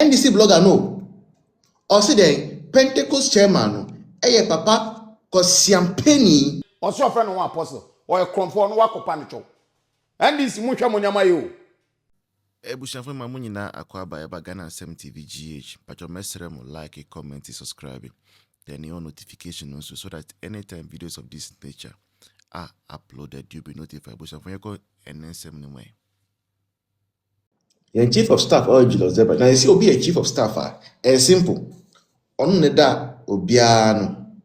NDC blogger no. Or say the Pentecost chairman no. Papa Kosiampeni. Also a friend of Apostle or a conform wakopanicho. NDC mucha munyama yo. Ebushafo mamunyi na akwaba eba Ghana Asem TV GH. Pacho mesere mo like, comment, subscribe. Then your notification also so that anytime videos of this nature are uploaded, you'll be notified. Ebushafo yako NSM anyway. You're chief of staff or Julius Zebra. Now you see, be a chief of staff. It's simple. On the da obiano,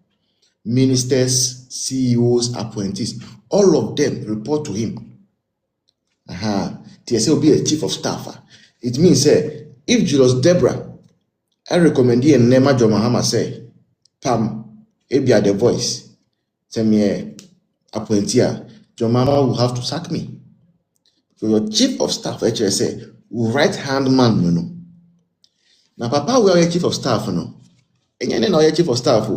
ministers, CEOs, appointees, all of them report to him. TSA will be a chief of staff. It means if Julius Debra, I recommend you and Eeii Mahama say, Pam, if you are the voice, tell me appointee, John Mahama will have to sack me. So your chief of staff actually say, right hand man, you know. Now, Papa, we are your chief of staff, you know. And you know, your chief of staff,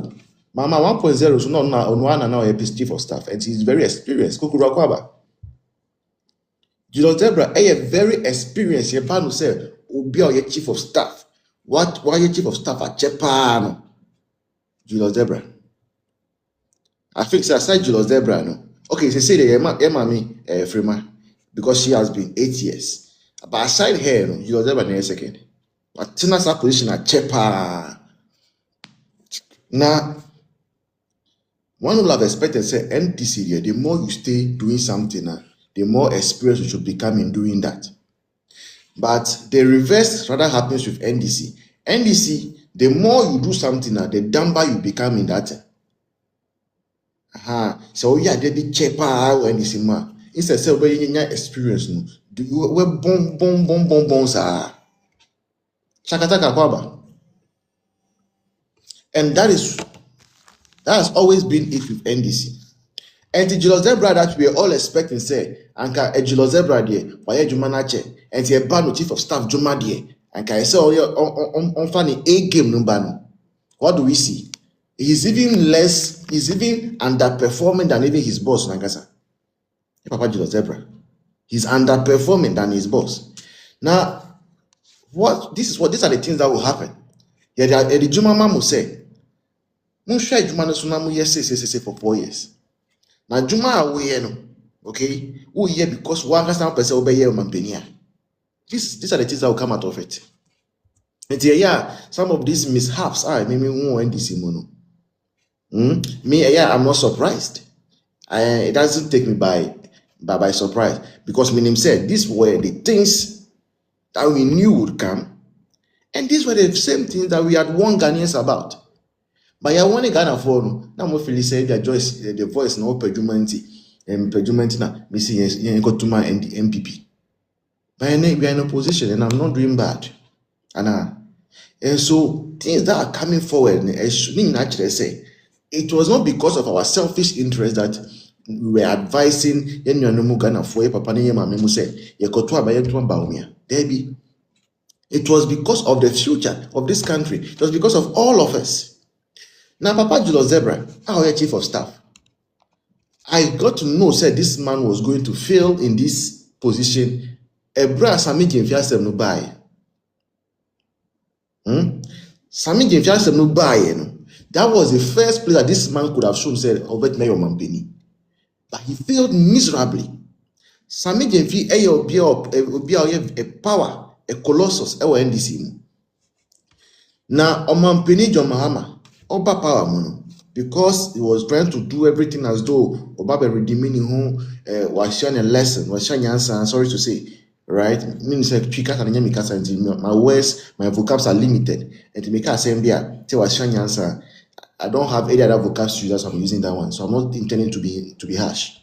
Mama 1.0, so not now, on one and now, chief of staff, and he's very experienced. Kukuru Akwaba. Julius Debra, a very experienced, your partner said, will be your chief of staff. What, why your chief of staff at Japan? Julius Debra. I think so aside Julius Debra, no. Okay, so say the Emma Freema, because she has been 8 years. But aside her, no, Julius Debra in a second. But Tina's position at Chepa. Now, one will have expected say NDC, the more you stay doing something, the more experience you should become in doing that. But the reverse rather happens with NDC. NDC, the more you do something, the dumber you become in that. So yeah, they be cheaper NDC man. Instead, say we experience no. We boom sir. Chakataka kwaba. And that has always been it with NDC. And the Julius Zebra that we are all expecting say, Anka a Julius Zebra there, why Jumanache, and the Bano chief of staff Juma there, and I say on funny A game no bano. What do we see? He's even underperforming than even his boss, Nagasa. Papa Julius Zebra. He's underperforming than his boss. Now, these are the things that will happen. Yeah, the Juma Mamu say, Musha Jumana Sunamu yes, for 4 years. Now Juma away no, okay? Who here because one person obey your mampenia. These are the things that will come out of it. And yeah, some of these mishaps are maybe more NDC mono. Me, yeah, I'm not surprised. It doesn't take me by surprise because Minim said these were the things that we knew would come, and these were the same things that we had warned Ghanaians about. But I want to Ghana for now. More Philly said that Joyce the voice no perjumancy and perjumancy na missing yes got to my and the MPP. But we are in opposition and I'm not doing bad. And so things that are coming forward, I shouldn't naturally say it was not because of our selfish interest that we were advising Ghana for Papa Memu say Debbie. It was because of the future of this country. It was because of all of us. Now, Papa Julius Zebra, our chief of staff, I got to know said this man was going to fail in this position. Sami Gyimifuɔ no buy. Sami Gyimifuɔ no buy. That was the first place that this man could have shown said Obet Mayor Mampeni. But he failed miserably. Sami Gyimifuɔ a power, a colossus, NDC. Now, Mampeni John Mahama. Oba power mono because he was trying to do everything as though Oba be redeeming who was sharing a lesson, was sharing answer. Sorry to say, right? Means my words, my vocabs are limited, and to make us say was sharing answer. I don't have any other vocabs to use, so I'm using that one. So I'm not intending to be harsh.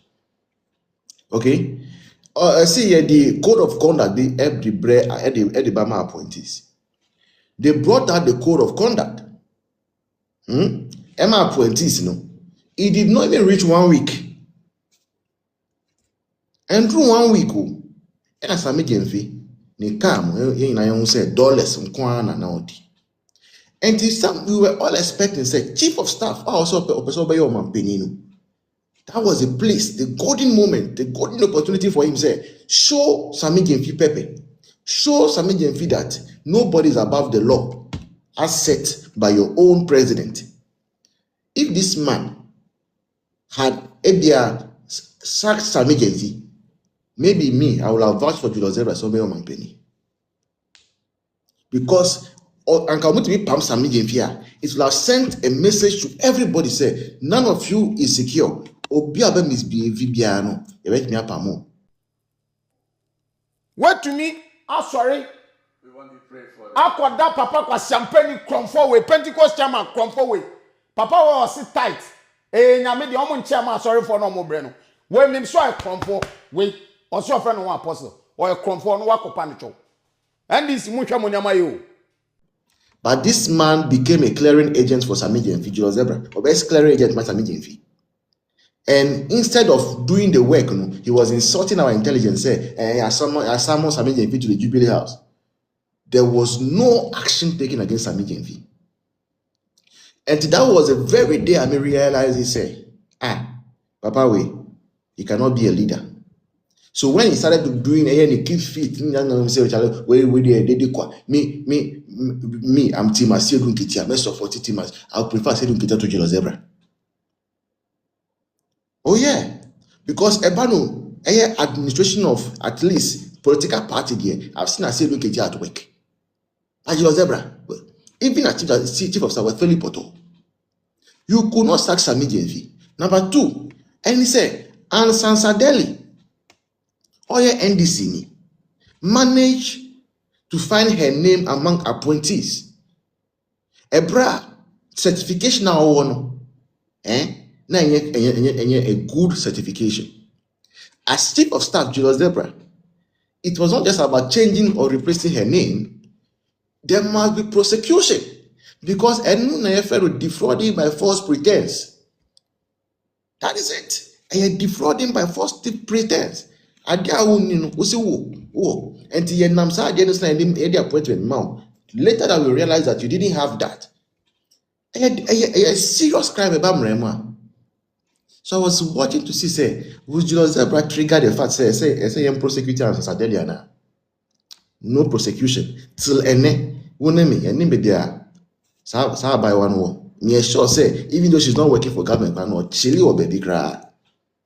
Okay. See the code of conduct. The Bama appointees. They brought out the code of conduct. Emma Appointees, it did not even reach 1 week. And through 1 week, and as I make ni come, you said dollars and kwana naudi. And we were all expecting, say, chief of staff, also by your man Penino. That was the place, the golden moment, the golden opportunity for him, say, show Sami Gyimfi Pepe. Show Sammy Gyimfuɔ that nobody is above the law as set by your own president. If this man had sacked Sammy Gyimfuɔ, maybe me, I will have vouched for Julius Zebra so many penny. Because and come to me, Pam Sammy Gyimfuɔ, it will have sent a message to everybody say, none of you is secure. Obiabe misbehave biano. You make me up more. What to me? I'm sorry. We want to pray for that. I that papa was champagne crumfo way, Pentecost chairman crumfo way. Papa was sit tight. Nyame the omon chairman sorry for no more breno. When me so I crumfo way, or so friend one apostle, or a crumfo no wako panicho. And this mucha monyama you. But this man became a clearing agent for Sammy Gyimfuɔ, Julius Zebra, or best clearing agent for Sammy Gyimfuɔ. And instead of doing the work, he was insulting our intelligence. Say, I summoned Sammy Gyimfuɔ to the Jubilee House. There was no action taken against Sammy Gyimfuɔ. And that was the very day I realized he said, Papa, he cannot be a leader. So when he started doing any keep fit, me, I'm Team Asidun Kitty, I'm support Team. I'll prefer Asidun Kitty to Julius Zebra. Oh yeah, because Ebano, administration of at least political party there, I've seen Asidun Kitty at work. Julius Zebra, even at chief of staff, Philip Poto, you could not sack Sammy Gyimfuɔ. Number 2, and he said, and Sansadeli. Oya NDC managed to find her name among appointees. Ebra certification now one, na a good certification. As chief of staff Julius Zebra, it was not just about changing or replacing her name. There must be prosecution because Enu defrauding by false pretense. That is it. Defrauding by false pretense. Later that we realize that you didn't have that. A serious crime. So I was watching to see, say, would Julius Zebra trigger the fact, say, prosecutor and Sadeliana? No prosecution. Till won't be there. So by one war. Me sure say, even though she's not working for government, but no, chili or baby cry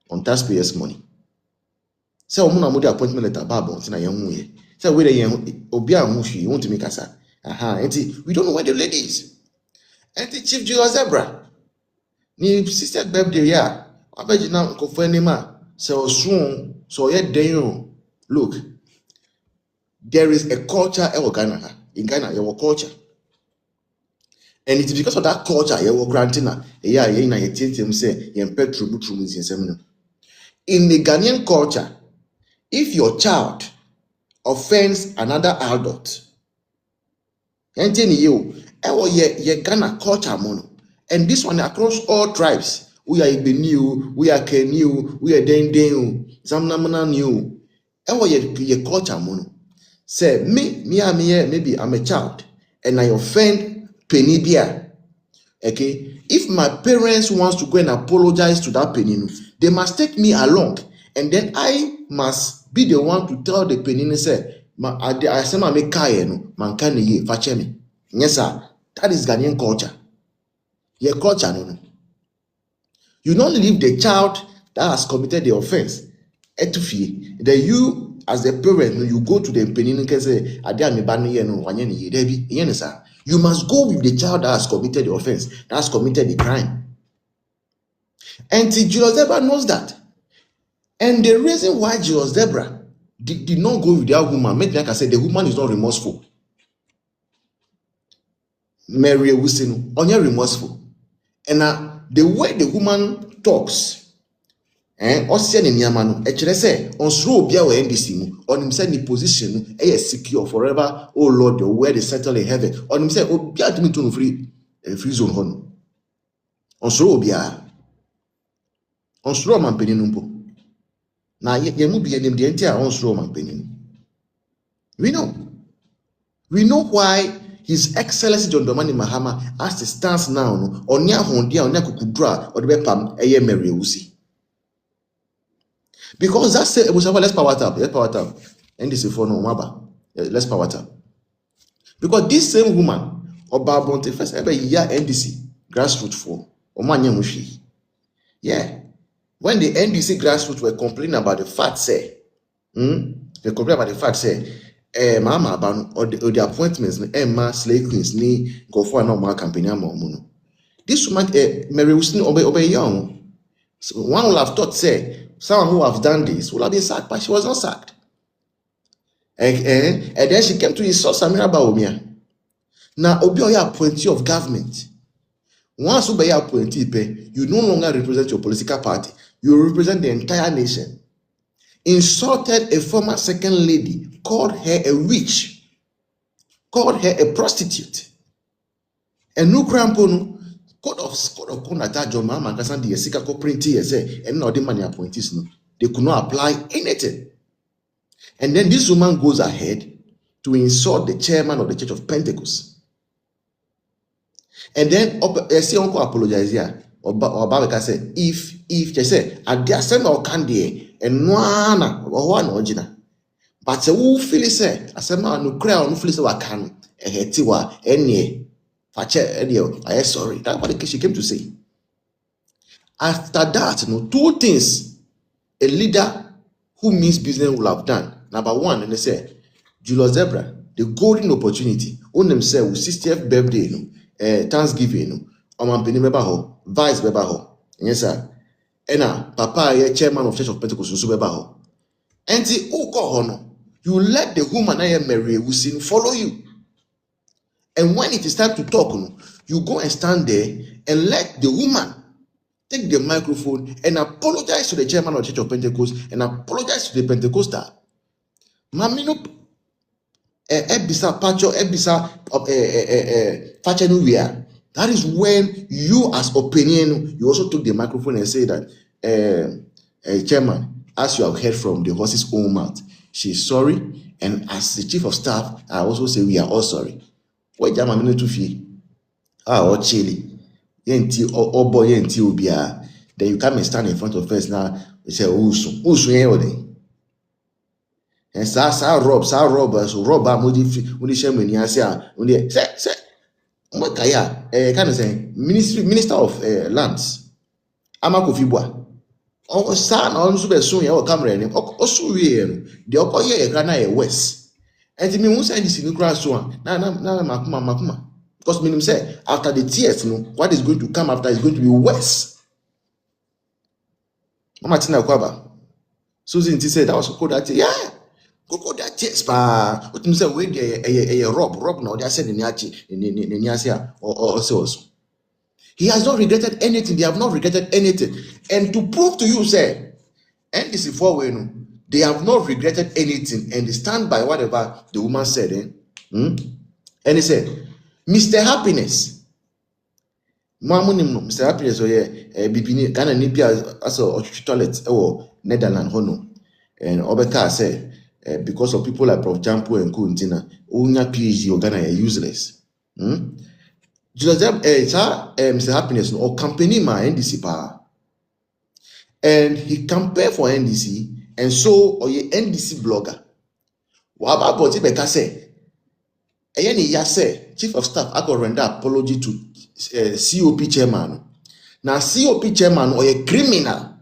on taxpayers' money. Say omuna mo de appointment letter babo nti na yenhu ye. Say we dey obi anhu hwi you want to make asa. Enti we don't know where the lady is. Enti Chief Julius Zebra ni sister birthday ya. Abeji na nkofo anima say osun so ye den. Look, there is a culture in Ghana. In Ghana, there was culture. And it's because of that culture you were granting na na ye say ye petrum in the Ghanaian culture. If your child offends another adult, ye Ghana culture mono, and this one across all tribes. We are Ibeniu, we are Keniu, we are Dendeu, Zamnamana new. Ye culture mono. Say maybe I'm a child and I offend Penibia. Okay, if my parents wants to go and apologize to that Peninu, they must take me along, and then I must be the one to tell the Peninu say, I say my make no man can ye fetch me. Yes, sir. That is Ghanaian culture. Your culture, no. You don't leave the child that has committed the offense. Etufie. Then you, as the parent, you go to the Peninu and say, Adia me ban ye no wanye ye debi. Yes, sir. You must go with the child that has committed the offense, that has committed the crime. And Julius Zebra knows that. And the reason why Julius Zebra did not go with that woman, maybe like I said, the woman is not remorseful. Mary Wusinu, only remorseful. And the way the woman talks, Ocean in Yamano, actually say, on slow be our NDC, on himself in position, secure forever, oh Lord, where they settle in heaven, on himself, oh, be at me to free zone hon. On slow be on slow man peninumpo. Now, ye must be the entire on slow man penin. We know why His Excellency John Dramani Mahama has to stance now on nya hondia on nya kukudra or the bepam eye Mary Usi. Because that's it was let's power tap. And this is for no maba. Let's power tap. Because this same woman, Obabonte, first ever year NDC grassroots for Omanya Mushi. Yeah. When the NDC grassroots were complaining about the fact, they complain about the fact, Mahama Abanu or the appointments, Emma, Slay Queens, ni go for a normal campaign. This woman, Mary Wilson Obey Young, so one will have thought, someone who have done this will have been sacked, but she was not sacked. And then she came to insult Samira Baumia. Now, Obioya appointee of government. Once you appointee, you no longer represent your political party. You represent the entire nation. Insulted a former second lady, called her a witch, called her a prostitute. And no crampono, code of conduct, John Mahama Kasan the Sika Coprinty, and not the money appointees. They could not apply anything. And then this woman goes ahead to insult the chairman of the Church of Pentecost. And then see uncle apologize here. Or Babeka said, if they say, I dare send our candy and one original. But who feel it say, I said, man, no cry, no feel it wa can a hetiwa, any fache, I sorry. That's what she came to say. After that, two things a leader who means business will have done. Number one, and they say, Julius Zebra, the golden opportunity, on themselves, 60th birthday, Thanksgiving, Omampini Bebaho, Vice Bebaho, yes, sir. And Papa, chairman of Church of Pentecost, Bebaho. And the Oko, you let the woman I am Mary Wilson follow you. And when it is time to talk, you go and stand there and let the woman take the microphone and apologize to the chairman of the Church of Pentecost and apologize to the Pentecostal. Mamino ebisa pacho ebisa fachenuia. That is when you as opinion, you also took the microphone and say that chairman, as you have heard from the horse's own mouth, she's sorry, and as the chief of staff, I also say we are all sorry. Why jamamino to fee? Or chili. Yenti or boy yenti ubia. Then you come and stand in front of us now. We say usu yode. And sa rob so rob mudi shame ni asia undi say Makaya, kind of saying, Minister of Lands, Amakofibwa. Oh, son, on Super soon, your camera, or so the Okoye Grana West. And the Mimus and this new grass one, Makuma. Because Minim say, after the tears, what is going to come after is going to be West. Martina Kwaba. Susan said, that was called that, yeah. Go that tears, pa. What you say, wait, a rob, no, they are said in Yasia or so. He has not regretted anything. They have not regretted anything. And to prove to you, say, and this is for they have not regretted anything and they stand by whatever the woman said. And he said, Mr. Happiness. Mr. Happiness, Bibini, Ghana Nipia, as a toilet, or Netherlands, Hono. And Obeka said, because of people like Prof. Jampo and Kuntina, Unya PhD or Ghana are useless. Mr. Happiness or company my NDC power. And he campaigned for NDC and so or ye NDC blogger. Waba Boti Beka say, Ayani Yase, Chief of Staff, I could render apology to COP chairman. Now COP chairman or a criminal.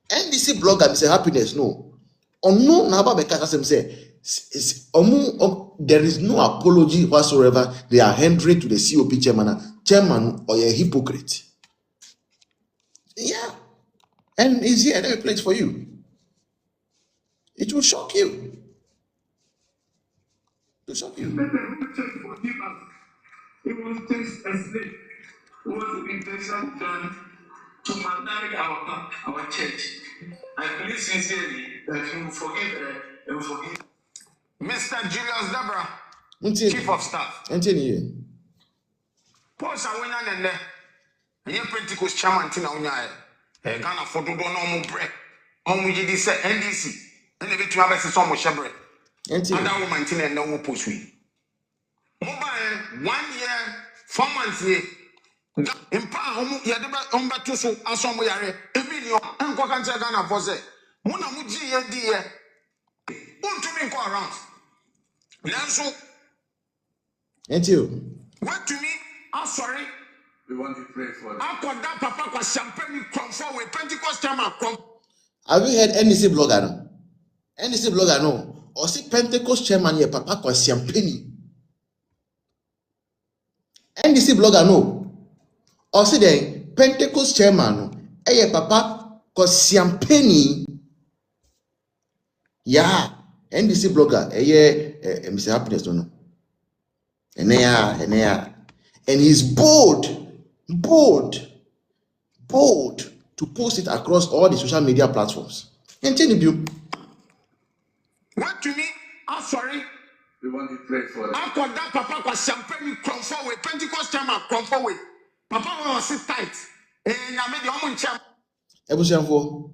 NDC blogger, Mr. Happiness, no. Or no, there is no apology whatsoever. They are hindering to the COP chairman or a hypocrite. Yeah. And is here a place for you? It will shock you. It will shock you. It was just a slave. It was the intention done to marry our church. I believe sincerely that you will forgive her and will forgive Mr. Julius Debra, Chief of Staff. Paul Sawina and the Pentecost chairman Tina Unya, Ghana for do no bread. Omuji say NDC, and the bit to have a some shebre. And that woman Tina and no post we. Mobile 1 year, 4 months here. Impa homu yadeba omba tuso asomo yare ebillion enko kanche Ghana for say muna muji ye di ye untumi nko around Nanso, Ain't you? what to me? I'm sorry. We want to pray for them. I got that papa was champagne control with Pentecost chairman. Have you heard NDC blogger no? NDC blogger no? Or see Pentecost chairman here, papa kwa champagne. NDC blogger no? Or see the Pentecost chairman no? Eye papa kwa champagne. Yeah, NDC blogger, Mr. Happiness don't know. And he's bold to post it across all the social media platforms. And tell you, what to me? I'm sorry. We want to pray for them. I got that papa was champagne control with Pentecost chairman control with. Papa was sit tight. I made the woman chairman. Ebusianfo,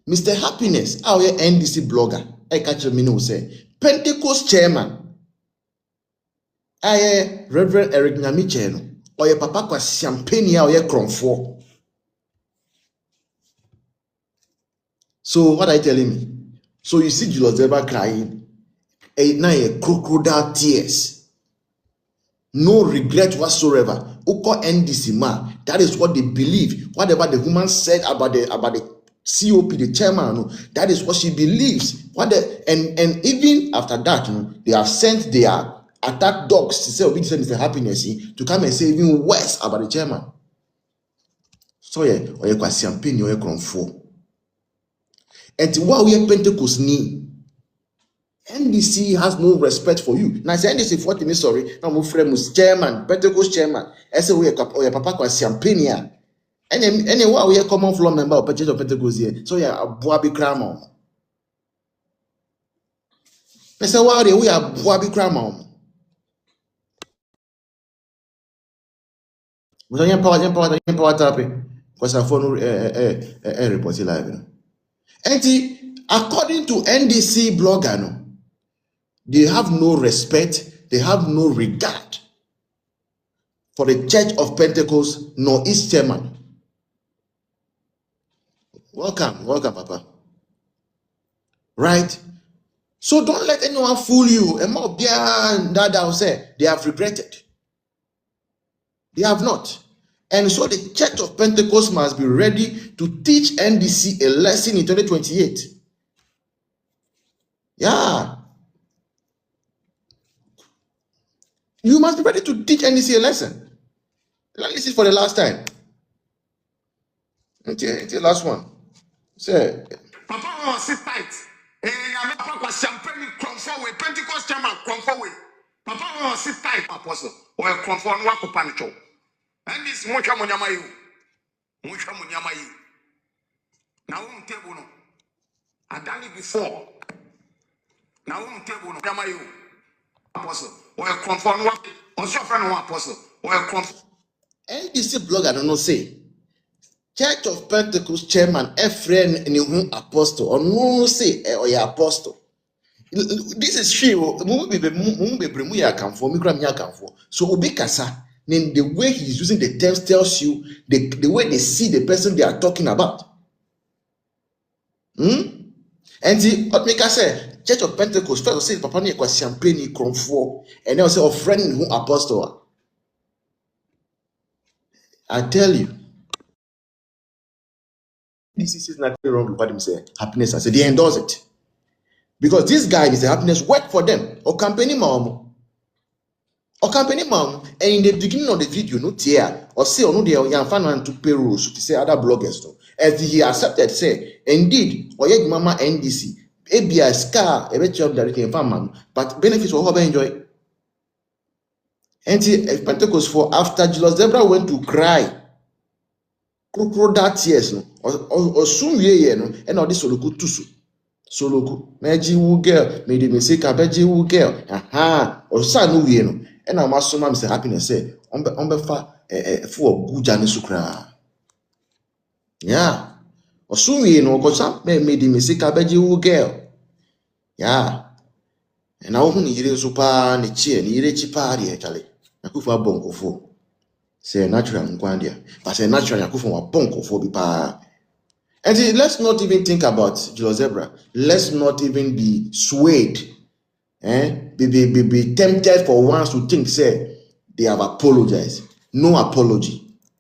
Mr. Happiness, our NDC blogger, I catch me no say Pentecost chairman. Reverend Eric Nyamiche or your papa was champagne or your cromfo. So what are you telling me? So you see Julius Zeba crying, a crocodile tears, no regret whatsoever. Oko NDC ma, that is what they believe. Whatever the woman said about the COP, the chairman, that is what she believes. And even after that, they have sent their attack dogs to say Mr. Happiness to come and say even worse about the chairman. So or you kwa champagne or you conform. And while we are Pentecost ni, NDC has no respect for you. Now say NDC for me sorry. Now my friend was chairman, Pentecost chairman. I say we are papa kwa champagne here. And while we are common floor member of Church of Pentecost here. So yeah, Boabi Cramon. I say while we are Boabi Cramon. We don't power tapping because I phone report live. And according to NDC blogger, no, they have no respect, they have no regard for the Church of Pentecost nor its chairman. Welcome, Papa. Right? So don't let anyone fool you. And more beyond that, I'll say they have regretted. They have not. And so the Church of Pentecost must be ready to teach NDC a lesson in 2028. Yeah. You must be ready to teach NDC a lesson. This is for the last time. Until last one. Say. Papa was sit tight. Papa was champagne control with Pentecost chairman control with. Papa was sit tight, Apostle. Or a control and walk up panicho. And this mucha munyama you. Mucha munyama you. Now table no. I done it before. Now table no. Yama you. Apostle. Or a control and walk. Or your friend apostle. Or a control. NDC blogger don't know say. Church of Pentecost chairman, a friend in whom apostle, or no say or your apostle. This is true. So Obikasa, then the way he's using the terms tells you the way they see the person they are talking about. And the what make us say Church of Pentecost first say Papa ni kwa champagne cromfo, and then say a friend in whom apostle. I tell you. This is nothing wrong with what him say. Happiness, I said they endorse it. Because this guy is a Happiness work for them. Or company mom. And in the beginning of the video, no tear. Or say, or no, they are fan to pay rules to say other bloggers. No. As he accepted, say, indeed, or Eeii Mahama NDC, ABI scar, a better job that can farm, but benefits for how enjoy. And if Pentecost for after Julius Zebra went to cry. Crocodile tears no or soon ye no and all this soloku tusu soloku meji wu girl me de me say ka beji wu girl or san no we no and am aso ma Mr. Happiness say on be fa for guja ne sukra yeah or soon we no ko sam me de me say ka beji wu girl yeah and now hu ni yire so pa ne chie ni yire chi pa de chale na ku fa bonkofo. Say natural nkwandia, but say natural yakufo wa bonko for be pa. And let's not even think about Julius Zebra. Let's not even be swayed be tempted for once to think, say, they have apologized. No apology.